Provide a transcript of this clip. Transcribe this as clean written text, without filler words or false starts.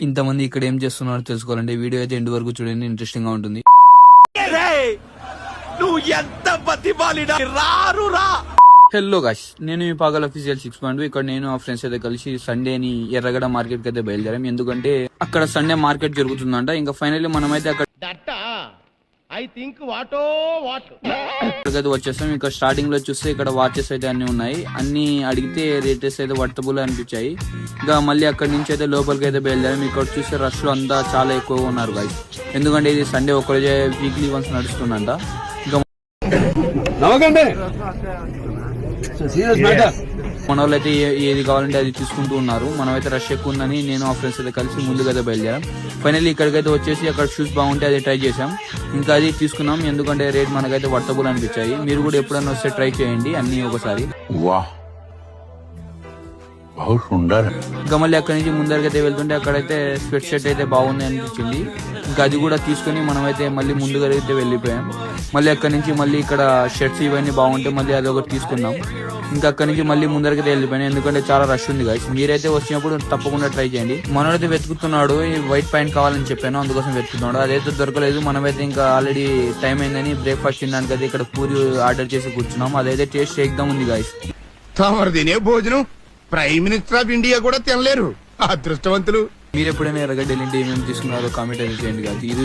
ఇంతమంది ఇక్కడ ఏం చేస్తున్నారో తెలుసుకోవాలంటే వీడియో అయితే ఎండ్ వరకు చూడండి, ఇంట్రెస్టింగ్ గా ఉంటుంది. హలో గాయ్స్, నేను మీ పాగల్ అఫీషియల్ 6.2. ఇక్కడ నేను ఆ ఫ్రెండ్స్ అయితే కలిసి సండేని ఎర్రగడ్డ మార్కెట్ కి అయితే బయలుదేరాం. ఎందుకంటే అక్కడ సండే మార్కెట్ జరుగుతుందంట. ఇంకా ఫైనల్లీ మనమైతే అక్కడ వచ్చేస్తాం. ఇక్కడ స్టార్టింగ్ లో చూస్తే ఇక్కడ వాచెస్ అయితే అన్ని ఉన్నాయి. అన్ని అడిగితే రేటెస్ అయితే వర్తబుల్ అనిపించాయి. ఇంకా మళ్ళీ అక్కడి నుంచి అయితే లోపలికి అయితే బయలుదేరాం. ఇక్కడ చూస్తే రష్ లో అంతా చాలా ఎక్కువగా ఉన్నారు గాయ్స్. ఎందుకంటే ఇది సండే ఒకరోజే వీక్లీ వన్స్ నడుస్తుందంట. ఇంకా మన వాళ్ళు అయితే ఏది కావాలంటే అది తీసుకుంటూ ఉన్నారు. మనమైతే రష్ ఎక్కువ ఉందని నేను ఆ ఫ్రెండ్స్ అయితే కలిసి ముందుకైతే బయలుదేరాం. ఫైనల్లీ ఇక్కడికైతే వచ్చేసి అక్కడ షూస్ బాగుంటే అది ట్రై చేసాం. ఇంకా అది తీసుకున్నాం. ఎందుకంటే రేట్ మనకైతే వర్తబుల్ అనిపించాయి. మీరు కూడా ఎప్పుడైనా వస్తే ట్రై చేయండి అన్ని ఒకసారి. ఇంకా మళ్ళీ అక్కడి నుంచి ముందరికైతే వెళ్తుంటే అక్కడైతే స్వెట్ షర్ట్ అయితే బాగుంది అనిపించింది. ఇంకా అది కూడా తీసుకుని మనమైతే మళ్ళీ ముందుగా అయితే వెళ్ళిపోయాం. మళ్ళీ అక్కడి నుంచి మళ్ళీ ఇక్కడ షర్ట్స్ ఇవన్నీ బాగుంటే మళ్ళీ అది ఒకటి తీసుకున్నాం. ఇంకా అక్కడి నుంచి మళ్ళీ ముందరికైతే వెళ్ళిపోయాం. ఎందుకంటే చాలా రష్ ఉంది గాయ్స్. మీరైతే వచ్చినప్పుడు తప్పకుండా ట్రై చేయండి. మనోడైతే వెతుకుతున్నాడు, ఈ వైట్ ప్యాంట్ కావాలని చెప్పాను, అందుకోసం వెతుకుతున్నాడు. అదైతే దొరకలేదు. మనమైతే ఇంకా ఆల్రెడీ టైం అయిందని బ్రేక్ఫాస్ట్ తినడానికి అయితే ఇక్కడ పూరి ఆర్డర్ చేసి కూర్చున్నాం. అదైతే టేస్ట్ ఎగ్దమ్ ఉంది గాయ్స్. భోజనం ప్రైమ్ మినిస్టర్ ఆఫ్ ఇండియా కూడా తినలేరు, అదృష్టవంతులు. మీరు ఎప్పుడైనా ఎర్రగడ్డ వెళ్ళింటే ఏమేమి తీసుకున్నారో కామెంట్ అయితే చేయండి. ఇది